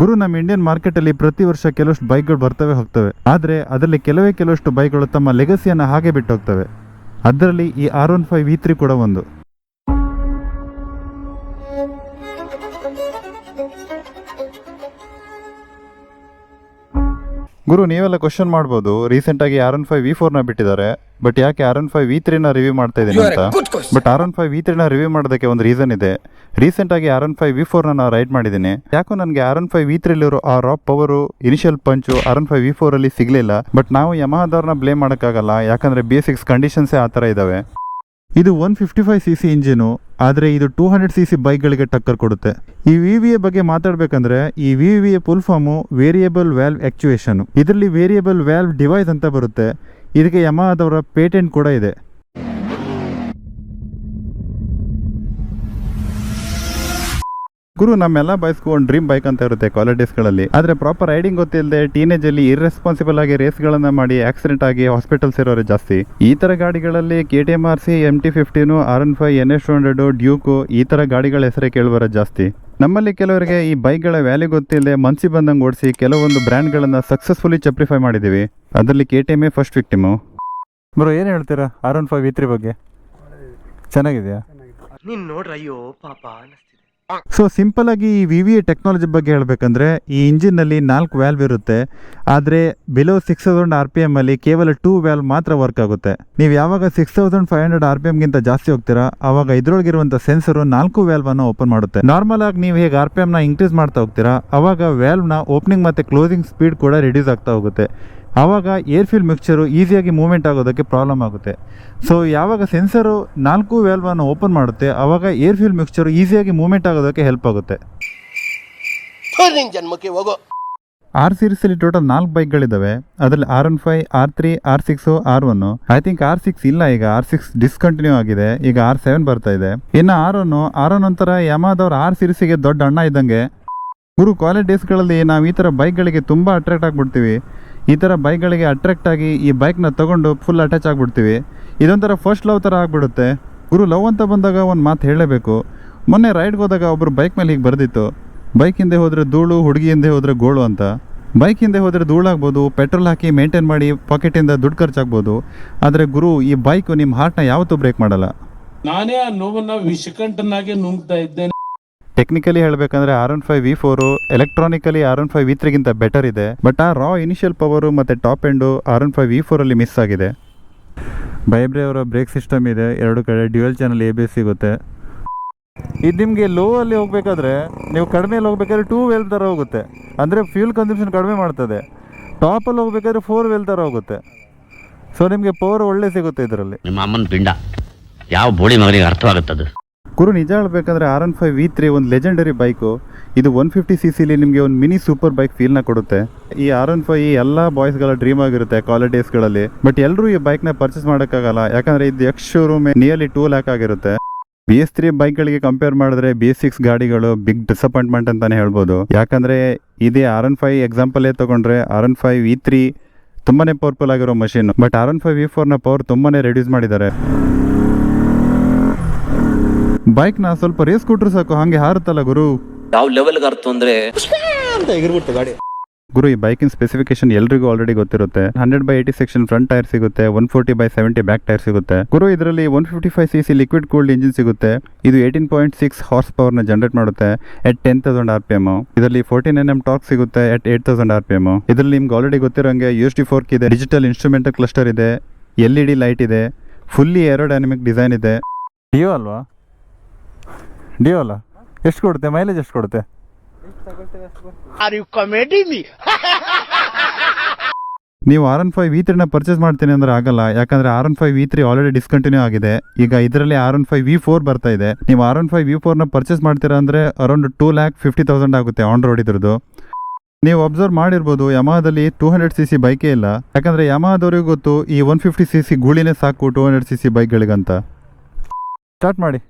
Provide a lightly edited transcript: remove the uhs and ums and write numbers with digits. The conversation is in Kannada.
ಗುರು, ನಮ್ಮ ಇಂಡಿಯನ್ ಮಾರ್ಕೆಟಲ್ಲಿ ಪ್ರತಿ ವರ್ಷ ಕೆಲವಷ್ಟು ಬೈಕ್ಗಳು ಬರ್ತವೆ ಹೋಗ್ತವೆ. ಆದರೆ ಅದರಲ್ಲಿ ಕೆಲವಷ್ಟು ಬೈಕ್ಗಳು ತಮ್ಮ ಲೆಗಸಿಯನ್ನು ಹಾಗೆ ಬಿಟ್ಟು ಹೋಗ್ತವೆ. ಅದರಲ್ಲಿ ಈ R15 V3 ಕೂಡ ಒಂದು. ಗುರು, ನೀವೆಲ್ಲ ಕ್ವಶನ್ ಮಾಡ್ಬೋದು, ರೀಸೆಂಟಾಗಿ R15 V4ನ ಬಿಟ್ಟಿದ್ದಾರೆ, ಬಟ್ ಯಾಕೆ R15 V3ನ ರಿವ್ಯೂ ಮಾಡ್ತಾ ಇದ್ದೀನಿ ಅಂತ. ಬಟ್ R15 V3ನ ರಿವ್ಯೂ ಮಾಡೋದಕ್ಕೆ ಒಂದು ರೀಸನ್ ಇದೆ. ರೀಸೆಂಟಾಗಿ R15 V4ನ ನಾನು ರೈಡ್ ಮಾಡಿದ್ದೀನಿ. ಯಾಕೋ ನನಗೆ R15 V3ಲಿರೋ ಆ ರಾಕ್ ಪವರು, ಇನಿಷಿಯಲ್ ಪಂಚು R15 V4ಅಲ್ಲಿ ಸಿಗಲಿಲ್ಲ. ಬಟ್ ನಾವು ಯಮಹದವ್ರನ್ನ ಬ್ಲೇಮ್ ಮಾಡೋಕ್ಕಾಗಲ್ಲ, ಯಾಕಂದರೆ BS6 ಕಂಡೀಷನ್ಸೇ ಆ ಥರ ಇದ್ದಾವೆ. ಇದು 155cc ಇಂಜಿನು, ಆದರೆ ಇದು 200cc ಬೈಕ್ಗಳಿಗೆ ಟಕ್ಕರ್ ಕೊಡುತ್ತೆ. ಈ VVA ಬಗ್ಗೆ ಮಾತಾಡಬೇಕಂದ್ರೆ, ಈ VVA full form variable valve actuation. ಇದರಲ್ಲಿ ವೇರಿಯಬಲ್ ವ್ಯಾಲ್ವ್ ಡಿವೈಸ್ ಅಂತ ಬರುತ್ತೆ. ಇದಕ್ಕೆ ಯಮಹದವರ ಪೇಟೆಂಟ್ ಕೂಡ ಇದೆ. ಗುರು, ನಮ್ಮೆಲ್ಲ ಬಾಯ್ಸ್ಗೂ ಒಂದು ಡ್ರೀಮ್ ಬೈಕ್ ಅಂತ ಇರುತ್ತೆ ಕಾಲೇಜ್ ಡೇಸ್ಗಳಲ್ಲಿ. ಆದರೆ ಪ್ರಾಪರ್ ರೈಡಿಂಗ್ ಗೊತ್ತಿಲ್ಲದೆ ಟೀನೇಜಲ್ಲಿ ಇರ್ರೆಸ್ಪಾನ್ಸಿಬಲ್ ಆಗಿ ರೇಸ್ಗಳನ್ನು ಮಾಡಿ ಆಕ್ಸಿಡೆಂಟ್ ಆಗಿ ಹಾಸ್ಪಿಟಲ್ಸ್ ಇರೋರು ಜಾಸ್ತಿ. ಈ ಥರ ಗಾಡಿಗಳಲ್ಲಿ KTM RC, MT-15, R15, NS200, Duke, ಈ ಥರ ಗಾಡಿಗಳ ಹೆಸರೇ ಕೇಳಿಬರೋದು ಜಾಸ್ತಿ. ನಮ್ಮಲ್ಲಿ ಕೆಲವರಿಗೆ ಈ ಬೈಕ್ಗಳ ವ್ಯಾಲ್ಯೂ ಗೊತ್ತಿಲ್ಲದೆ ಮನ್ಸಿ ಬಂದಂಗೆ ಓಡಿಸಿ ಕೆಲವೊಂದು ಬ್ರ್ಯಾಂಡ್ಗಳನ್ನು ಸಕ್ಸಸ್ಫುಲಿ ಚಪ್ರಿಫೈ ಮಾಡಿದ್ದೀವಿ. ಅದರಲ್ಲಿ KTM ಫಸ್ಟ್ ವಿಕ್ಟಿಮು. ಬ್ರೋ, ಏನು ಹೇಳ್ತೀರಾ R15 V3 ಬಗ್ಗೆ? ಚೆನ್ನಾಗಿದೆಯಾ? ನೀನು ನೋಡ್ರ, ಅಯ್ಯೋ ಪಾಪ. ಸೊ ಸಿಂಪಲ್ ಆಗಿ ಈ VVA ಟೆಕ್ನಾಲಜಿ ಬಗ್ಗೆ ಹೇಳಬೇಕಂದ್ರೆ, ಈ ಇಂಜಿನ್ನಲ್ಲಿ 4 ವ್ಯಾಲ್ವ್ ಇರುತ್ತೆ. ಆದರೆ ಬಿಲೋ 6000 RPM ಅಲ್ಲಿ ಕೇವಲ 2 ವ್ಯಾಲ್ವ್ ಮಾತ್ರ ವರ್ಕ್ ಆಗುತ್ತೆ. ನೀವು ಯಾವಾಗ 6500 RPM ಗಿಂತ ಜಾಸ್ತಿ ಹೋಗ್ತೀರಾ, ಆವಾಗ ಇದ್ರೊಳಗಿರುವಂಥ ಸೆನ್ಸರು 4 ವ್ಯಾಲ್ವನ್ನು ಓಪನ್ ಮಾಡುತ್ತೆ. ನಾರ್ಮಲ್ ಆಗಿ ನೀವು ಹೇಗೆ RPMನ ಇನ್ಕ್ರೀಸ್ ಮಾಡ್ತಾ ಹೋಗ್ತೀರಾ, ಆವಾಗ ವ್ಯಾಲ್ವ್ನ ಓಪನಿಂಗ್ ಮತ್ತು ಕ್ಲೋಸಿಂಗ್ ಸ್ಪೀಡ್ ಕೂಡ ರಿಡ್ಯೂಸ್ ಆಗ್ತಾ ಹೋಗುತ್ತೆ. ಆವಾಗ ಏರ್ ಫಿಲ್ ಮಿಕ್ಸ್ಚರು ಈಸಿಯಾಗಿ ಮೂವ್ಮೆಂಟ್ ಆಗೋದಕ್ಕೆ ಪ್ರಾಬ್ಲಮ್ ಆಗುತ್ತೆ. ಸೊ ಯಾವಾಗ ಸೆನ್ಸರು 4 ವ್ಯಾಲ್ವನ್ನು ಓಪನ್ ಮಾಡುತ್ತೆ, ಆವಾಗ ಏರ್ ಫಿಲ್ ಮಿಕ್ಸ್ಚರು ಈಸಿಯಾಗಿ ಮೂವ್ಮೆಂಟ್ ಆಗೋದಕ್ಕೆ ಹೆಲ್ಪ್ ಆಗುತ್ತೆ. R ಸೀರೀಸಲ್ಲಿ ಟೋಟಲ್ 4 ಬೈಕ್ಗಳಿದ್ದಾವೆ. ಅದರಲ್ಲಿ R15, R3, R6, R1. I think R6 ಇಲ್ಲ, ಈಗ R6 ಡಿಸ್ಕಂಟಿನ್ಯೂ ಆಗಿದೆ. ಈಗ R7 ಬರ್ತಾ ಇದೆ. ಇನ್ನು R1 ಒಂಥರ ಯಮಹದವ್ರ R ಸೀರೀಸಿಗೆ ದೊಡ್ಡ ಅಣ್ಣ ಇದ್ದಂಗೆ. ಗುರು, ಕಾಲೇಜ್ ಡೇಸ್ಗಳಲ್ಲಿ ನಾವು ಈ ಥರ ಬೈಕ್ಗಳಿಗೆ ತುಂಬ ಅಟ್ರಾಕ್ಟ್ ಆಗಿಬಿಡ್ತೀವಿ. ಈ ಥರ ಬೈಕ್ಗಳಿಗೆ ಅಟ್ರಾಕ್ಟ್ ಆಗಿ ಈ ಬೈಕ್ನ ತೊಗೊಂಡು ಫುಲ್ ಅಟ್ಯಾಚ್ ಆಗಿಬಿಡ್ತೀವಿ. ಇದೊಂಥರ ಫಸ್ಟ್ ಲವ್ ಥರ ಆಗಿಬಿಡುತ್ತೆ. ಗುರು, ಲವ್ ಅಂತ ಬಂದಾಗ ಒಂದು ಮಾತು ಹೇಳಲೇಬೇಕು. ಮೊನ್ನೆ ರೈಡ್ಗೆ ಹೋದಾಗ ಒಬ್ಬರು ಬೈಕ್ ಮೇಲೆ ಹೀಗೆ ಬರೆದಿತ್ತು, ಬೈಕ್ ಹಿಂದೆ ಹೋದರೆ ಧೂಳು, ಹುಡುಗಿ ಹಿಂದೆ ಹೋದರೆ ಗೋಳು ಅಂತ. ಬೈಕ್ ಹಿಂದೆ ಹೋದರೆ ಧೂಳಾಗ್ಬೋದು, ಪೆಟ್ರೋಲ್ ಹಾಕಿ ಮೇಂಟೈನ್ ಮಾಡಿ ಪಾಕೆಟಿಂದ ದುಡ್ಡು ಖರ್ಚಾಗ್ಬೋದು. ಆದರೆ ಗುರು, ಈ ಬೈಕು ನಿಮ್ಮ ಹಾರ್ಟ್ನ ಯಾವತ್ತೂ ಬ್ರೇಕ್ ಮಾಡಲ್ಲ. ನಾನೇ ಆ ನೋವನ್ನ ವಿಷಕಂಠನಾಗೆ ನುಂಗ್ತಾ ಇದ್ದೇನೆ. ಟೆಕ್ನಿಕಲಿ ಹೇಳಬೇಕಂದ್ರೆ R15 V4 ಎಲೆಕ್ಟ್ರಾನಿಕಲಿ R15 V3ಗಿಂತ ಬೆಟರ್ ಇದೆ. ಬಟ್ ಆ ರಾ ಇನಿಷಿಯಲ್ ಪವರು ಮತ್ತು ಟಾಪ್ ಎಂಡು R15 V4 ಅಲ್ಲಿ ಮಿಸ್ ಆಗಿದೆ. ಬೈಬ್ರೆ ಅವರ ಬ್ರೇಕ್ ಸಿಸ್ಟಮ್ ಇದೆ, 2 ಕಡೆ ಡ್ಯುಯಲ್ ಚಾನಲ್ ABS ಸಿಗುತ್ತೆ. ಇದು ನಿಮಗೆ ಲೋ ಅಲ್ಲಿ ಹೋಗ್ಬೇಕಾದ್ರೆ, ನೀವು ಕಡಿಮೆಯಲ್ಲಿ ಹೋಗ್ಬೇಕಾದ್ರೆ 2 ವೇಲ್ ಥರ ಹೋಗುತ್ತೆ, ಅಂದರೆ ಫ್ಯೂಲ್ ಕನ್ಸಂಪ್ಷನ್ ಕಡಿಮೆ ಮಾಡ್ತದೆ. ಟಾಪಲ್ಲಿ ಹೋಗ್ಬೇಕಾದ್ರೆ 4 ವೇಲ್ ಥರ ಹೋಗುತ್ತೆ. ಸೊ ನಿಮಗೆ ಪವರ್ ಒಳ್ಳೆ ಸಿಗುತ್ತೆ ಇದರಲ್ಲಿ. ನಿಮ್ಮ ಅಮ್ಮನ ಪಿಂಡ ಯಾವ ಬೋಳಿ ಮಗನಿಗೆ ಅರ್ಥವಾಗುತ್ತದೆ. ಗುರು, ನಿಜ ಹೇಳಬೇಕಂದ್ರೆ R15 V3 ಒಂದು ಲೆಜೆಂಡರಿ ಬೈಕು. ಇದು 150cc ಒಂದು ಮಿನಿ ಸೂಪರ್ ಬೈಕ್ ಫೀಲ್ನ ಕೊಡುತ್ತೆ. ಈ R15 ಎಲ್ಲ ಬಾಯ್ಸ್ಗಳ ಡ್ರೀಮ್ ಆಗಿರುತ್ತೆ ಕಾಲೇಜ್ ಡೇಸ್ಗಳಲ್ಲಿ. ಬಟ್ ಎಲ್ಲರೂ ಈ ಬೈಕ್ನ ಪರ್ಚೇಸ್ ಮಾಡೋಕ್ಕಾಗಲ್ಲ, ಯಾಕಂದರೆ ಇದು ಎಕ್ಸ್ ಶೋರೂಮ್ ನಿಯರ್ಲಿ 2 lakh ಆಗಿರುತ್ತೆ. BS3 ಬೈಕ್ಗಳಿಗೆ ಕಂಪೇರ್ ಮಾಡಿದ್ರೆ BS6 ಗಾಡಿಗಳು ಬಿಗ್ ಡಿಸಪಾಯಿಂಟ್ಮೆಂಟ್ ಅಂತಲೇ ಹೇಳ್ಬೋದು. ಯಾಕಂದರೆ ಇದೇ R15 ಎಕ್ಸಾಂಪಲೇ ತೊಗೊಂಡ್ರೆ R15 V3 ತುಂಬಾ ಪವರ್ಫುಲ್ ಆಗಿರೋ ಮಷೀನ್. ಬಟ್ R15 V4ನ ಪವರ್ ತುಂಬಾ ರೆಡ್ಯೂಸ್ ಮಾಡಿದ್ದಾರೆ. ಬೈಕ್ನ ಸ್ವಲ್ಪ ರೇಸ್ ಕೊಟ್ರು ಸಾಕು, ಹಾಗೆ ಹಾರುತ್ತಲ್ಲ ಗುರು. ಯಾವ ಲೆವೆಲ್ಗೆ ಅರ್ಥ ಅಂದ್ರೆ ಗಾಡಿ. ಗುರು, ಈ ಬೈಕಿನ ಸ್ಪೆಸಿಫಿಕೇಶನ್ ಎಲ್ರಿಗೂ ಆಲ್ರೆಡಿ ಗೊತ್ತಿರುತ್ತೆ. 100/80 ಸೆಕ್ಷನ್ ಫ್ರಂಟ್ ಟೈರ್ ಸಿಗುತ್ತೆ, 140/70 ಬ್ಯಾಕ್ ಟೈರ್ ಸಿಗುತ್ತೆ. ಗುರು, ಇದರಲ್ಲಿ 155cc ಲಿಕ್ವಿಡ್ ಕೂಲ್ಡ್ ಇಂಜಿನ್ ಸಿಗುತ್ತೆ. ಇದು 18.6 ಹಾರ್ಸ್ ಪವರ್ನ ಜನರೇಟ್ ಮಾಡುತ್ತೆ ಎಟ್ 10,000 RPM. ಇದರಲ್ಲಿ 14 Nm ಟಾರ್ಕ್ ಸಿಗುತ್ತೆ ಎಟ್ 8,000 RPM. ಇದರಲ್ಲಿ ನಿಮ್ಗೆ ಆಲ್ರೆಡಿ ಗೊತ್ತಿರೋಂಗೆ USB ಫೋರ್ಕ್ ಇದೆ, ಡಿಜಿಟಲ್ ಇನ್ಸ್ಟ್ರೂಮೆಂಟಲ್ ಕ್ಲಸ್ಟರ್ ಇದೆ, LED ಲೈಟ್ ಇದೆ, ಫುಲ್ಲಿ ಏರೋಡೈನಮಿಕ್ ಡಿಸೈನ್ ಇದೆ. ಡಿಯೋ ಅಲ್ವಾ? ಡಿಯೋ ಅಲ್ಲ, ಎಷ್ಟು ಕೊಡುತ್ತೆ ಮೈಲೇಜ್? ಎಷ್ಟು ಕೊಡುತ್ತೆ? ನೀವು R15 V3ನ ಪರ್ಚೇಸ್ ಮಾಡ್ತೀನಿ ಅಂದ್ರೆ ಆಗಲ್ಲ, ಯಾಕಂದ್ರೆ R15 V3 ಆಲ್ರೆಡಿ ಡಿಸ್ಕಂಟಿನ್ಯೂ ಆಗಿದೆ. ಈಗ ಇದರಲ್ಲಿ R15 V4 ಬರ್ತಾ ಇದೆ. ನೀವು R15 V4ನ ಪರ್ಚೇಸ್ ಮಾಡ್ತೀರಾ ಅಂದ್ರೆ ಅರೌಂಡ್ 2,50,000 ಆಗುತ್ತೆ ಆನ್ ರೋಡ್ ಇದ್ರದ್ದು. ನೀವು ಅಬ್ಸರ್ವ್ ಮಾಡಿರ್ಬೋದು, ಯಮಹದಲ್ಲಿ 200cc ಬೈಕೇ ಇಲ್ಲ. ಯಾಕಂದ್ರೆ ಯಮಹದವ್ರಿಗೆ ಗೊತ್ತು ಈ 150cc ಗೂಳಿನೇ ಸಾಕು 200cc ಬೈಕ್ಗಳಿಗಂತ. ಸ್ಟಾರ್ಟ್ ಮಾಡಿ.